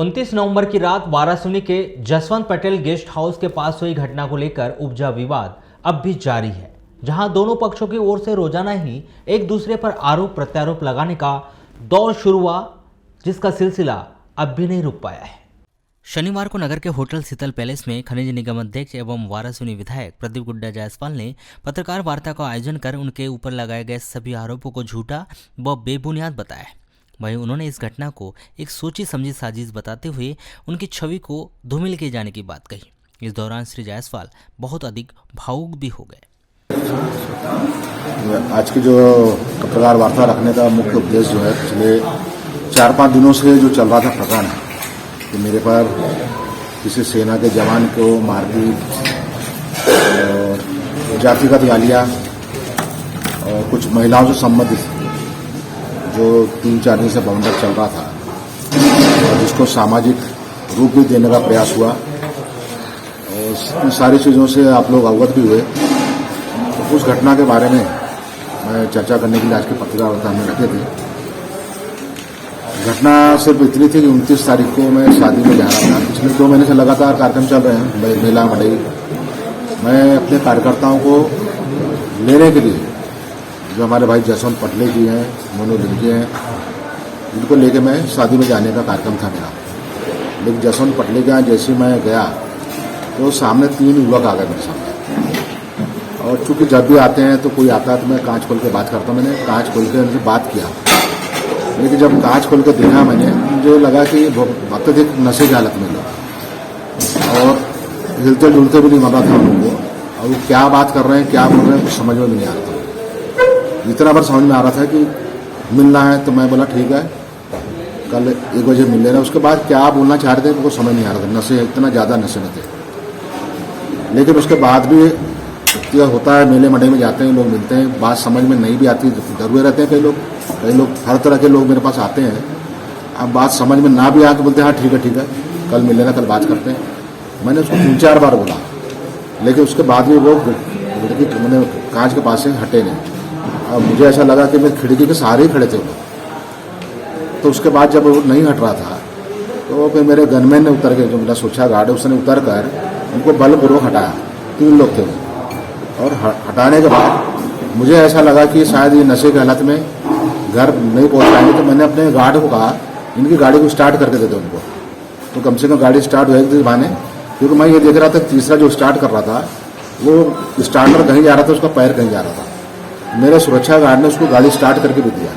29 नवंबर की रात वाराणसी के जसवंत पटेल गेस्ट हाउस के पास हुई घटना को लेकर उपजा विवाद अब भी जारी है, जहां दोनों पक्षों की ओर से रोजाना ही एक दूसरे पर आरोप प्रत्यारोप लगाने का दौर शुरू हुआ, जिसका सिलसिला अब भी नहीं रुक पाया है। शनिवार को नगर के होटल शीतल पैलेस में खनिज निगम अध्यक्ष एवं वाराणसी विधायक प्रदीप गुड्डा जायसवाल ने पत्रकार वार्ता का आयोजन कर उनके ऊपर लगाए गए सभी आरोपों को झूठा व बेबुनियाद बताया। वहीं उन्होंने इस घटना को एक सोची समझी साजिश बताते हुए उनकी छवि को धूमिल किए जाने की बात कही। इस दौरान श्री जायसवाल बहुत अधिक भावुक भी हो गए। आज की जो पत्रकार वार्ता रखने का मुख्य उद्देश्य जो है, पिछले 4-5 दिनों से जो चल रहा था प्रकरण है कि मेरे पर किसी सेना के जवान को मारपीट, जातिगत गालियाँ और कुछ महिलाओं से संबंधित जो 3-4 दिन से बवंडर चल रहा था और जिसको सामाजिक रूप भी देने का प्रयास हुआ, और इन सारी चीज़ों से आप लोग अवगत भी हुए। तो उस घटना के बारे में मैं चर्चा करने के लिए आज की पत्रकार वार्ता में रखे थे। घटना सिर्फ इतनी थी कि 29 तारीख को मैं शादी में जा रहा था। पिछले 2 महीने से लगातार कार्यक्रम चल रहे हैं मेला मंडई। मैं अपने कार्यकर्ताओं को लेने के लिए, जो हमारे भाई जसवंत पटले जी हैं, मनोज जी हैं, इनको लेके मैं शादी में जाने का कार्यक्रम था मेरा। लेकिन जसवंत पटले के यहाँ जैसे मैं गया तो सामने 3 युवक आ गए मेरे सामने। और चूंकि जब भी आते हैं तो कोई आता है तो मैं कांच खोल के बात करता हूँ। मैंने कांच खोल के उनसे बात किया, लेकिन जब कांच खोल के देखा मैंने, मुझे लगा कि अत्यधिक नशे की हालत में लोग, और हिलते जुलते भी नहीं मर रहा था उनको। और वो क्या बात कर रहे हैं, क्या बोल रहे हैं, कुछ समझ में भी नहीं आ रहा था। इतना बार समझ में आ रहा था कि मिलना है, तो मैं बोला ठीक है, कल 1 बजे मिल लेना। उसके बाद क्या बोलना चाह रहे थे उनको समझ नहीं आ रहा था, नशे इतना ज़्यादा नशे में थे। लेकिन उसके बाद भी यह होता है, मेले मंडई में जाते हैं, लोग मिलते हैं, बात समझ में नहीं भी आती, डरे रहते हैं कई लोग हर तरह के लोग मेरे पास आते हैं। अब बात समझ में ना भी आए तो बोलते हैं हाँ ठीक है, कल मिल लेना, कल बात करते हैं। मैंने उसको 3-4 बार बोला, लेकिन उसके बाद भी वो मैंने कांच के पास से हटे नहीं। अब मुझे ऐसा लगा कि मैं खिड़की के सहारे ही खड़े थे वो। तो उसके बाद जब वो नहीं हट रहा था तो फिर मेरे गनमैन ने उतर के, जो मेरा सुरक्षा गार्ड है, उसने उतर कर उनको बलपूर्वक हटाया। 3 लोग थे वो। और हटाने के बाद मुझे ऐसा लगा कि शायद ये नशे की हालत में घर नहीं पहुंच पाएंगे, तो मैंने अपने गार्ड को कहा इनकी गाड़ी को स्टार्ट करके दे दो उनको। तो कम से कम गाड़ी स्टार्ट हुए बहाने, क्योंकि मैं ये देख रहा था तीसरा जो स्टार्ट कर रहा था वो स्टार्टर कहीं जा रहा था, उसका पैर कहीं जा रहा था। मेरे सुरक्षा गार्ड ने उसको गाड़ी स्टार्ट करके भी दिया,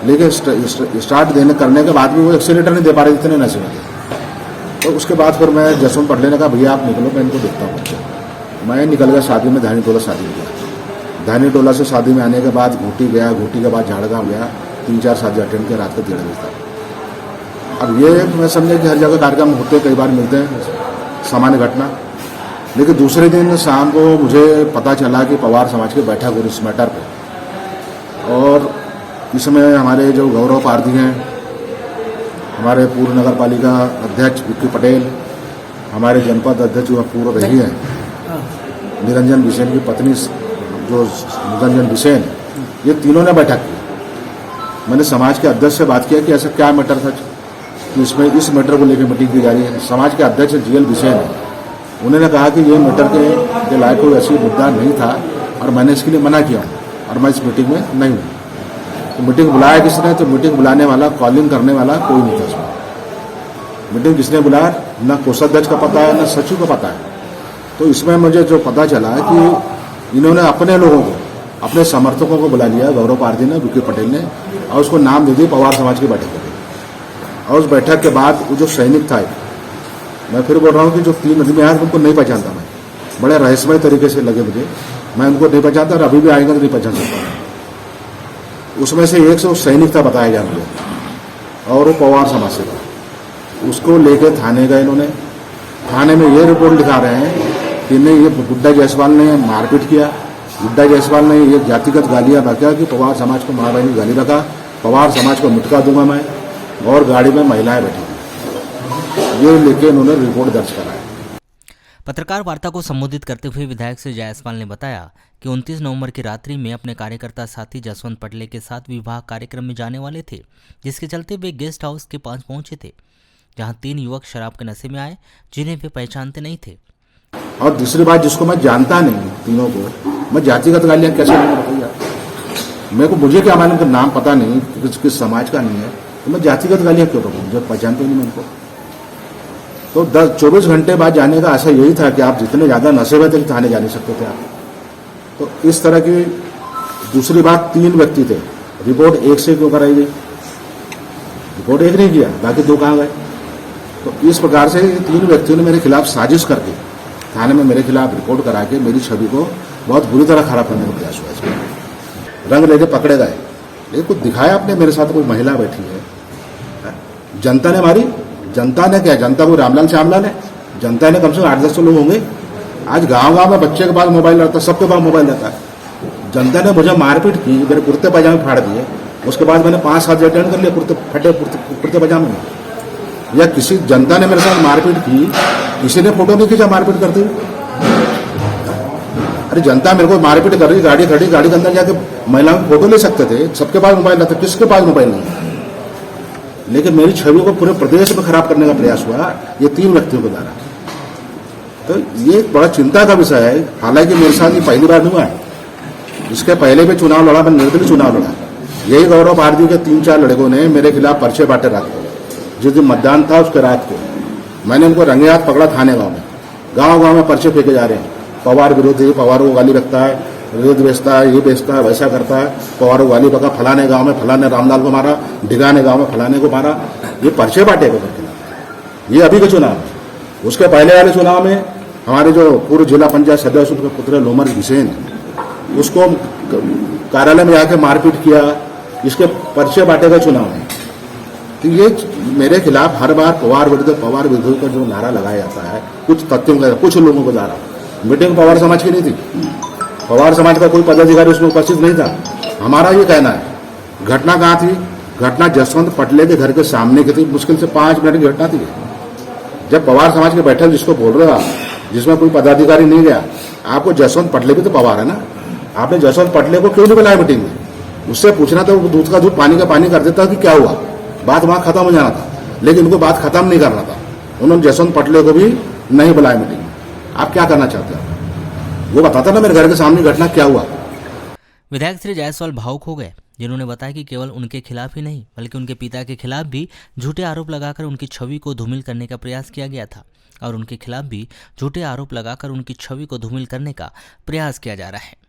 लेकिन स्टार्ट करने के बाद भी वो एक्सीलेटर नहीं दे पा रहे, इतने नशे में थे। तो उसके बाद फिर मैं जसवंत पटले ने कहा भैया आप निकलो, मैं इनको देखता हूँ। मैं निकल गया शादी में, धानी टोला शादी में गया। धानी टोला से शादी में आने के बाद घूटी गया, घूटी के बाद झाड़गांव गया, 3-4 शादी अटेंड किया रात को 1:30 बजे तक। अब ये मैं समझे कि हर जगह कार्यक्रम होते, कई बार मिलते हैं, सामान्य घटना। लेकिन दूसरे दिन शाम को मुझे पता चला कि पवार समाज की बैठक हुई इस मैटर पर, और इसमें हमारे जो गौरव पारधी हैं, हमारे पूर्व नगर पालिका अध्यक्ष विक्की पटेल, हमारे जनपद अध्यक्ष जो पूर्व रही हैं निरंजन बिसेन की पत्नी जो निरंजन बिसेन, ये तीनों ने बैठक की। मैंने समाज के अध्यक्ष से बात किया कि ऐसा क्या मैटर था, इसमें इस मैटर को लेकर मीटिंग की जा रही है। समाज के अध्यक्ष GL बिसेन है, उन्होंने कहा कि ये मैटर के लायक कोई ऐसी मुद्दा नहीं था और मैंने इसके लिए मना किया हूँ और मैं इस मीटिंग में नहीं हूँ। तो मीटिंग बुलाया किसने, तो मीटिंग बुलाने वाला, कॉलिंग करने वाला कोई नहीं था उसमें। मीटिंग किसने बुलाया, न कोषाध्यक्ष का पता है, न सचिव का पता है। तो इसमें मुझे जो पता चला कि इन्होंने अपने लोगों को, अपने समर्थकों को बुला लिया, गौरव पारधी ने, विक्की पटेल ने, और उसको नाम दे दी पवार समाज की बैठक होगी। और उस बैठक के बाद वो जो सैनिक था, मैं फिर बोल रहा हूँ कि जो 3 आदमी आए उनको नहीं पहचानता मैं, बड़े रहस्यमय तरीके से लगे मुझे, मैं उनको नहीं पहचानता और अभी भी आएंगे तो नहीं पहचान सकता। उसमें से एक से सैनिक था बताया गया मुझे, और वो पवार समाज से था। उसको लेके थाने गए इन्होंने। थाने में ये रिपोर्ट लिखा रहे हैं कि नहीं, ये गुड्डा जायसवाल ने मारपीट किया, गुड्डा जायसवाल ने ये जातिगत गालियाँ बका कि पवार समाज को माँ बहनी गाली बका, पवार समाज को मिटका दूंगा मैं, और गाड़ी में महिलाएं बैठी। ये लेके उन्होंने रिपोर्ट दर्ज कराया। पत्रकार वार्ता को संबोधित करते हुए विधायक श्री जायसवाल ने बताया कि 29 नवंबर की रात्रि में अपने कार्यकर्ता साथी जसवंत पटले के साथ विवाह कार्यक्रम में जाने वाले थे, जिसके चलते वे गेस्ट हाउस के पास पहुंचे थे। जहां 3 युवक शराब के नशे में आए जिन्हें वे पहचानते नहीं थे। और दूसरी बात, जिसको मैं जानता नहीं तीनों को, मैं जातिगत गालियां कैसे दूंगा बताइए? मेरे को मुझे क्या मालूम कि नाम पता नहीं, किस समाज का नहीं है, तो मैं जातिगत गालियां क्यों दूंगा जब पहचानते नहीं मैं उनको? तो 24 घंटे बाद जाने का आशा यही था कि आप जितने ज्यादा नशे में थे थाने जा नहीं सकते थे आप। तो इस तरह की दूसरी बात, 3 व्यक्ति थे, रिपोर्ट एक से क्यों कराई गई? रिपोर्ट एक नहीं किया, बाकी 2 कहाँ गए? तो इस प्रकार से 3 व्यक्तियों ने मेरे खिलाफ साजिश करके थाने में मेरे खिलाफ रिपोर्ट करा के मेरी छवि को बहुत बुरी तरह खराब करने का प्रयास हुआ। इसमें रंग लेके पकड़े गए, लेकिन कुछ दिखाया आपने मेरे साथ कोई महिला बैठी है, जनता ने मारी। जनता ने क्या, जनता को रामलाल श्यामलाल है? जनता ने कम से कम 8-10 लोग होंगे। आज गांव-गांव में बच्चे के पास मोबाइल रहता है, सबके पास मोबाइल रहता है। जनता ने मुझे मारपीट की, मेरे कुर्ते पैजामे फाड़ दिए, उसके बाद मैंने 5-7 अटेंड कर लिए कुर्ते पैजामे में। या किसी जनता ने मेरे साथ मारपीट की, किसी ने फोटो नहीं खींचा मारपीट करते हुए? अरे जनता मेरे को मारपीट कर रही, गाड़ी खड़ी, गाड़ी के अंदर जाके महिलाओं की फोटो ले सकते थे, सबके पास मोबाइल रहता, किसके पास मोबाइल नहीं? लेकिन मेरी छवि को पूरे प्रदेश में खराब करने का प्रयास हुआ ये 3 व्यक्तियों के द्वारा। तो ये बड़ा चिंता का विषय है। हालांकि मेरे साथ ये पहली बार नहीं हुआ है, इसके पहले भी चुनाव लड़ा, मैं निर्दलीय चुनाव लड़ा। यही गौरव भारती के 3-4 लड़कों ने मेरे खिलाफ पर्चे बांटे रात को, जिस दिन मतदान था उसके रात को मैंने उनको रंगे हाथ पकड़ा थाने गांव में। गांव में पर्चे फेंके जा रहे हैं, पवार विरोधी, पवार को गाली रखता है, रेत बेचता है, ये बेचता है, वैसा करता है, पवार को गाली बका, फलाने गांव में फलाने रामलाल को मारा, ढिगाने गांव में फलाने को मारा। ये पर्चे बांटे गए मेरे खिलाफ। ये अभी के चुनाव, उसके पहले वाले चुनाव में हमारे जो पूर्व जिला पंचायत सदस्य उनके पुत्र लोमर हुसैन, उसको कार्यालय में आके मारपीट किया, इसके पर्चे बांटे गए चुनाव में। तो ये मेरे खिलाफ हर बार पवार विरोधी का जो नारा लगाया जाता है, कुछ तथ्यों का, कुछ लोगों को द्वारा। मीटिंग पवार समाज की नहीं थी, पवार समाज का कोई पदाधिकारी उसमें उपस्थित नहीं था। हमारा ये कहना है, घटना कहाँ थी? घटना जसवंत पटले के घर के सामने की थी, मुश्किल से 5 मिनट की घटना थी। जब पवार समाज के बैठक जिसको बोल रहे हो आप, जिसमें कोई पदाधिकारी नहीं गया, आपको जसवंत पटले भी तो पवार है ना, आपने जसवंत पटले को क्यों नहीं बुलाया मीटिंग में? उससे पूछना था, वो दूध का दूध पानी का पानी कर देता कि क्या हुआ, बात वहां खत्म हो जाना था। लेकिन उनको बात खत्म नहीं करना था, उन्होंने जसवंत पटले को भी नहीं बुलाया मीटिंग में। आप क्या करना चाहते हैं? वो बताता ना मेरे घर के सामने घटना क्या हुआ। विधायक श्री जायसवाल भावुक हो गए, जिन्होंने बताया कि केवल उनके खिलाफ ही नहीं बल्कि उनके पिता के खिलाफ भी झूठे आरोप लगाकर उनकी छवि को धूमिल करने का प्रयास किया गया था और उनके खिलाफ भी झूठे आरोप लगाकर उनकी छवि को धूमिल करने का प्रयास किया जा रहा है।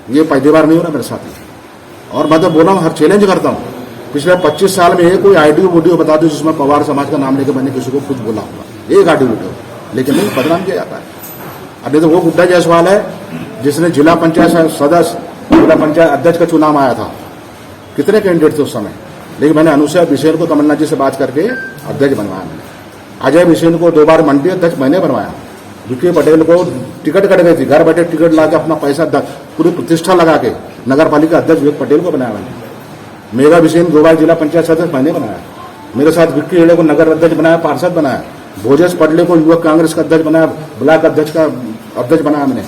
ये पहली बार नहीं हो रहा मेरे साथ, और मैं तो बोला हूँ, हर चैलेंज करता हूँ, पिछले 25 साल में एक कोई ऑडियो वीडियो बता दो जिसमें पवार समाज का नाम लेकर मैंने किसी को कुछ बोला होगा, एक ऑडियो वीडियो, लेकिन नहीं, बदनाम किया जाता है। अभी तो वो गुड्डा जायसवाल है जिसने जिला पंचायत सदस्य, जिला पंचायत अध्यक्ष का चुनाव आया था, कितने कैंडिडेट थे उस समय, लेकिन मैंने अनुसुईया बिसेन को कमलनाथ जी से बात करके अध्यक्ष बनवाया। मैंने अजय बिसेन को 2 बार मंडी अध्यक्ष मैंने बनवाया। विक्की पटेल को टिकट कट गई थी, घर बैठे टिकट ला के अपना पैसा पूरी प्रतिष्ठा लगा के नगर पालिका अध्यक्ष विवेक पटेल को बनाया मैंने। मेघा बिसेन 2 बार जिला पंचायत सदस्य मैंने बनाया। मेरे साथ विक्की हेड़े को नगर अध्यक्ष बनाया, पार्षद बनाया। भोजेश पटले को युवक कांग्रेस का अध्यक्ष बनाया, ब्लॉक अध्यक्ष का अध्यक्ष बनाया मैंने।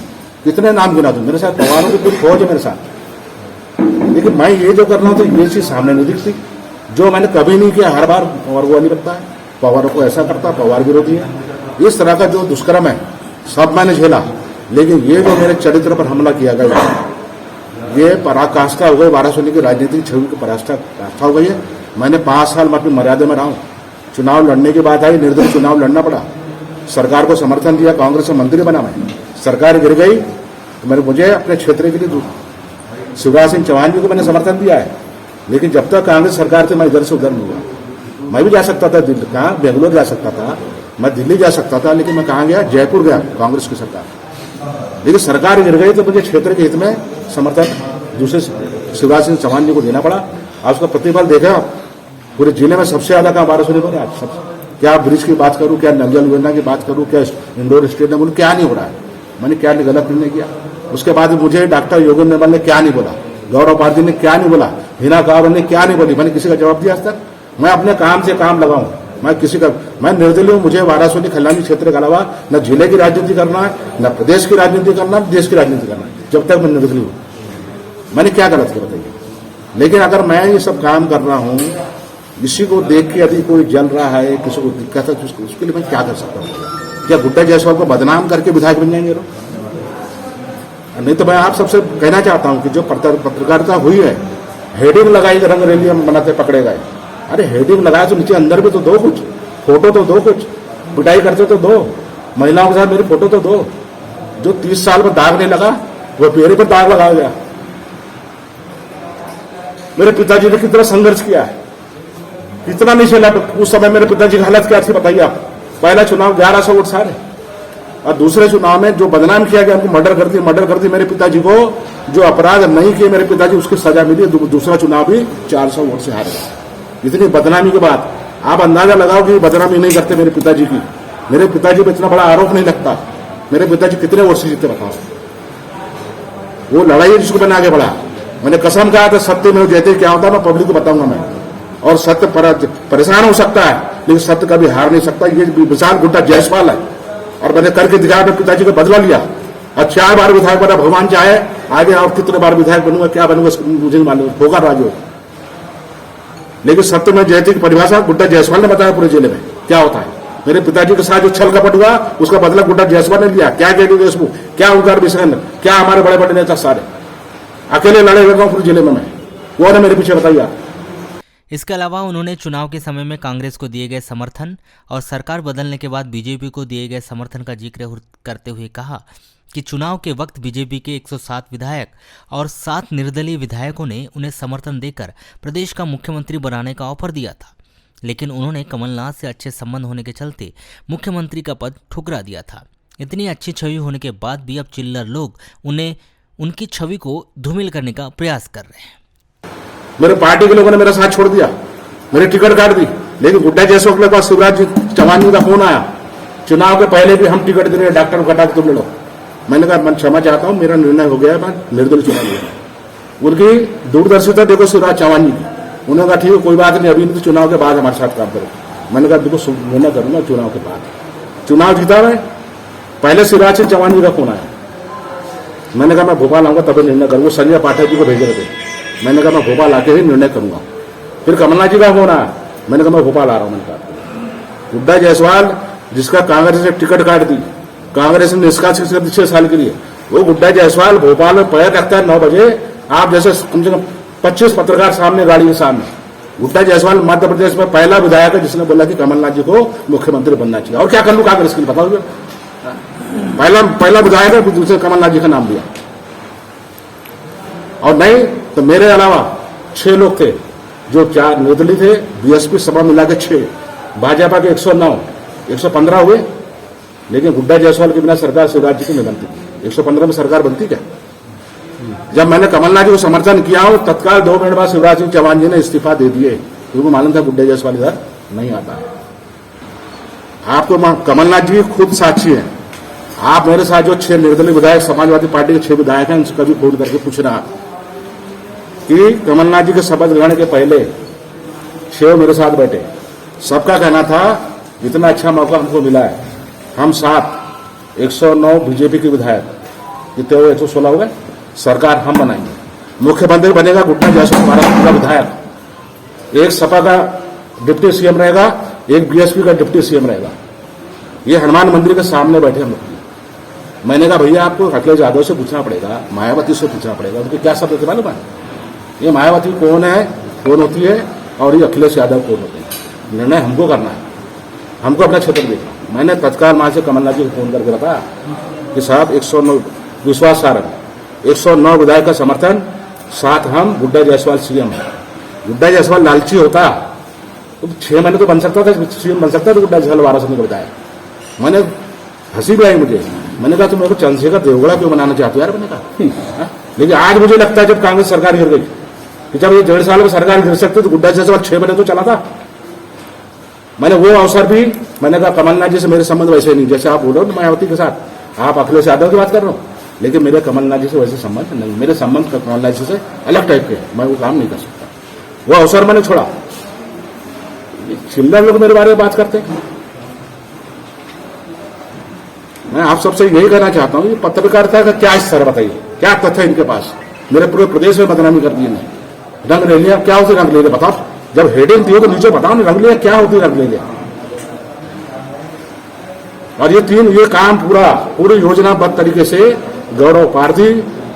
कितने नाम गिना दूं, मेरे साथ पवारों की पूरी फौज है मेरे साथ। लेकिन मैं ये जो कर रहा हूँ तो ये चीज सामने नहीं दिखती, जो मैंने कभी नहीं किया। हर बार पवार को नहीं लगता है, पवारों को ऐसा करता, पवार विरोधी है। इस तरह का जो दुष्कर्म है सब मैंने झेला, लेकिन ये जो मेरे चरित्र पर हमला किया गया, ये पराकाष्ठा हो गई। वाराणसी की राजनीतिक छवि की पराकाष्ठा हो गई है। मैंने 5 साल में अपनी मर्यादा में रहा हूं। चुनाव लड़ने की बात आई, निर्दलीय चुनाव लड़ना पड़ा, सरकार को समर्थन दिया, कांग्रेस से मंत्री बना मैं, सरकार गिर गई तो मुझे अपने क्षेत्र के लिए शिवराज सिंह चौहान जी को मैंने समर्थन दिया है। लेकिन जब तक कांग्रेस सरकार थी मैं इधर से उधर नहीं हुआ। मैं भी जा सकता था दिल्ली, कहाँ बेंगलोर जा सकता था, मैं दिल्ली जा सकता था, लेकिन मैं कहाँ गया, जयपुर गया, कांग्रेस की सरकार। लेकिन सरकार गिर गई तो मुझे क्षेत्र के हित में समर्थन दूसरे शिवराज सिंह चौहान जी को देना पड़ा। आज उसका प्रतिफल देखा, पूरे जिले में सबसे ज्यादा काम वाराणसी पर आज सब, क्या ब्रिज की बात करूं, क्या नल जल योजना की बात करूं, क्या इंडोर स्टेडियम बोलूं, क्या नहीं हो रहा है। मैंने क्या गलत निर्णय किया। उसके बाद मुझे डॉक्टर योगेंद्र निर्मल ने क्या नहीं बोला, गौरव पाटिल ने क्या नहीं बोला, हिना कावर ने क्या नहीं बोली, मैंने किसी का जवाब दिया आज तक। मैं अपने काम से काम लगाऊं, मैं निर्दलीय हूं। मुझे वाराणसी खल्लानी क्षेत्र के अलावा न जिले की राजनीति करना है, न प्रदेश की राजनीति करना है, देश की राजनीति करना है, जब तक मैं निर्दलीय हूं। मैंने क्या गलत किया बताइए? लेकिन अगर मैं ये सब काम कर रहा हूं, किसी को देख के यदि कोई जल रहा है, किसी को दिक्कत है, तो उसके लिए मैं क्या कर सकता हूं? क्या गुड्डा जायसवाल को बदनाम करके विधायक बन जाएंगे? नहीं तो मैं आप सबसे कहना चाहता हूं कि जो पत्रकारिता हुई है, हेडिंग लगाई रंग रैली हम बनाते पकड़े गए। अरे हेडिंग लगाया तो नीचे अंदर भी तो दो, कुछ फोटो तो दो, कुछ पिटाई करते तो दो, महिलाओं के साथ मेरी फोटो तो दो। जो 30 साल में दाग नहीं लगा वो मेरे पर दाग लगाया गया। मेरे पिताजी ने कितना संघर्ष किया है, कितना नहीं झेला। उस समय मेरे पिताजी की हालत क्या थी बताइए आप? पहला चुनाव 1100 वोट सारे, और दूसरे चुनाव में जो बदनाम किया गया, उनको मर्डर कर दी मेरे पिताजी को। जो अपराध नहीं किए मेरे पिताजी, उसकी सजा मिली। दूसरा चुनाव भी 400 वोट से हार गया। इतनी बदनामी के बाद आप अंदाजा लगाओ कि बदनामी नहीं करते मेरे पिताजी की। मेरे पिताजी पर इतना बड़ा आरोप नहीं लगता। मेरे पिताजी कितने वोट से जीते बताओ? वो लड़ाई जिसको बना के बढ़ा। मैंने कसम कहा था सत्य में जयते क्या होता है मैं पब्लिक को बताऊंगा मैं। और सत्य परेशान हो सकता है, लेकिन सत्य कभी हार नहीं सकता। ये विशाल गुड्डा जायसवाल है, और मैंने करके दिखाया। अपने पिताजी को बदला लिया और 4 बार विधायक बना। भगवान चाहे आगे और कितने बार विधायक बनूंगा, क्या बनूंगा मुझे नहीं मालूम, होगा राजू। लेकिन सत्य में जयते की परिभाषा गुड्डा जायसवाल ने बताया पूरे जिले में क्या होता है। मेरे पिताजी के साथ जो छल कपट हुआ, उसका बदला गुड्डा जायसवाल ने लिया। क्या केडी देशमुख, क्या ओंकार बिश्रेन, क्या हमारे बड़े बड़े नेता सारे अकेले लड़े हुए पूरे जिले में। मैं वो ने मेरे पीछे बताइए। इसके अलावा उन्होंने चुनाव के समय में कांग्रेस को दिए गए समर्थन और सरकार बदलने के बाद बीजेपी को दिए गए समर्थन का जिक्र करते हुए कहा कि चुनाव के वक्त बीजेपी के 107 विधायक और 7 निर्दलीय विधायकों ने उन्हें समर्थन देकर प्रदेश का मुख्यमंत्री बनाने का ऑफर दिया था, लेकिन उन्होंने कमलनाथ से अच्छे संबंध होने के चलते मुख्यमंत्री का पद ठुकरा दिया था। इतनी अच्छी छवि होने के बाद भी अब चिल्लर लोग उन्हें उनकी छवि को धूमिल करने का प्रयास कर रहे हैं। मेरे पार्टी के लोगों ने मेरा साथ छोड़ दिया, मेरी टिकट काट दी। लेकिन गुड्डा जायसवाल के पास शिवराज चौहान जी का फोन आया, चुनाव के पहले भी हम टिकट दे रहे हैं, डॉक्टर को हटा के तुम लड़ो। मैंने कहा मैं क्षमा चाहता हूं, मेरा निर्णय हो गया है, मैं निर्दलीय चुनाव लड़ूंगा। उनकी दूरदर्शिता देखो शिवराज चौहान जी की। उन्होंने कहा ठीक है कोई बात नहीं, अभी नहीं, चुनाव के बाद हमारे साथ काम करो। मैंने कहा देखो निर्णय करूंगा चुनाव के बाद। चुनाव जीता मैं, पहले शिवराज चौहान जी का फोन आया। मैंने कहा मैं भोपाल आऊंगा तभी निर्णय करूंगा। संजय पाठक जी को भेजे थे। मैंने कहा मैं भोपाल आके ही निर्णय करूंगा। फिर कमलनाथ जी का फोन आया, मैंने कहा मैं भोपाल आ रहा हूं। मैंने कहा गुड्डा जायसवाल जिसका कांग्रेस ने टिकट काट दी, कांग्रेस ने निष्कासित कर दी 6 साल के लिए, वो गुड्डा जायसवाल भोपाल में पैर रखता है 9 बजे। आप जैसे कम से कम 25 पत्रकार सामने, गाड़ी के सामने। गुड्डा जायसवाल मध्य प्रदेश में पहला विधायक है जिसने बोला कि कमलनाथ जी को मुख्यमंत्री बनना चाहिए। और क्या कर लू कांग्रेस के लिए बताओ? पहला विधायक है, दूसरे कमलनाथ जी का नाम दिया। और नहीं तो मेरे अलावा 6 लोग थे, जो 4 निर्दलीय थे, बीएसपी सभा मिला के 6, भाजपा के 109, 115 हुए। लेकिन गुड्डा जायसवाल के बिना सरकार शिवराज जी की नहीं बनती। 115 में सरकार बनती क्या? जब मैंने कमलनाथ जी को समर्थन किया हो, तत्काल 2 मिनट बाद शिवराज सिंह चौहान जी ने इस्तीफा दे दिए, क्योंकि मालूम था गुड्डा जायसवाल इधर नहीं आता है। आपको कमलनाथ जी खुद साक्षी है। आप मेरे साथ जो 6 निर्दलीय विधायक, समाजवादी पार्टी के 6 विधायक हैं, उनसे कभी फोन करके पूछना कि कमलनाथ जी के शपथ ग्रहण के पहले 6 मेरे साथ बैठे। सबका कहना था इतना अच्छा मौका हमको मिला है, हम 7 109 बीजेपी के विधायक, कितने हुए 116 हो गए, सरकार हम बनाएंगे, मुख्यमंत्री बनेगा गुड्डा जायसवाल महाराष्ट्र का विधायक, एक सपा का डिप्टी सीएम रहेगा, एक बीएसपी का डिप्टी सीएम रहेगा। ये हनुमान मंदिर के सामने बैठे हम लोग। मैंने कहा भैया आपको अखिलेश यादव से पूछना पड़ेगा, मायावती से पूछना पड़ेगा, उनके क्या शब्द थे मालूम है? ये मायावती कौन है, कौन होती है, और ये अखिलेश यादव कौन होते हैं। निर्णय हमको करना है, हमको अपना क्षेत्र देखना। मैंने तत्काल वहां से कमलनाथ जी को फोन करके बताया कि साहब 109 विश्वास सारण 109 विधायक का समर्थन, 7 हम, गुड्डा जायसवाल सीएम है। गुड्डा जायसवाल लालची होता तो 6 महीने तो बन सकता था, सीएम बन सकता था गुड्डा जायसवाल वाराणसी को बताया। मैंने हंसी भी आई मुझे। मैंने कहा तुम मेरे को चंद्रशेखर देवगढ़ा क्यों बनाना चाहते हो यार? मैंने कहा लेकिन आज मुझे लगता है जब कांग्रेस सरकार गिर गई, कि जब ये 1.5 साल में सरकार गिर सकती तो गुड्डा जायसवाल 6 महीने तो चला था। मैंने वो अवसर भी, मैंने कहा कमलनाथ जी से मेरे संबंध वैसे नहीं, जैसे आप बोल रहे हो मायावती के साथ, आप अखिलेश यादव की बात कर रहे हो, लेकिन मेरे कमलनाथ जी से वैसे संबंध नहीं। मेरे संबंध कमलनाथ जी से अलग टाइप के, मैं वो काम नहीं कर सकता। वो अवसर मैंने छोड़ा। चिल्लर लोग मेरे बारे में बात करते हैं। मैं आप सबसे यही कहना चाहता हूं, पत्रकारिता का क्या स्तर बताइए, क्या तथ्य इनके पास। मेरे पूरे प्रदेश में बदनामी कर दी इन्हें। रंग ले लिया, क्या होती रंग ले लिया बताओ। जब हेडिंग दी हो तो नीचे बताओ ना, रंग लिया क्या होती रंग ले लिया। और ये काम पूरी योजनाबद्ध तरीके से गौरव पारधी,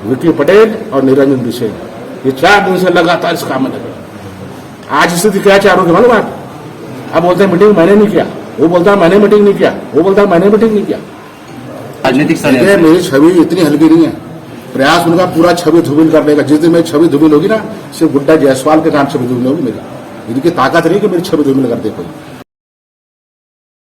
विकी पटेल और निरंजन बिसेन, ये 4 दिन से लगातार इस काम में लगे। आज स्थिति क्या चारों की मालूम आप? अब बोलते हैं मीटिंग मैंने नहीं किया, वो बोलता है मैंने मीटिंग नहीं किया, वो बोलता है मैंने मीटिंग नहीं किया। राजनीतिक मेरी छवि इतनी हल्की नहीं है। प्रयास उनका पूरा छवि धूमिल कर देगा। जिस दिन मेरी छवि धूमिल होगी ना, सिर्फ गुड्डा जायसवाल के नाम छवि धूमिल होगी मेरी। इनकी ताकत नहीं कि मेरी छवि धूमिल कर दे कोई।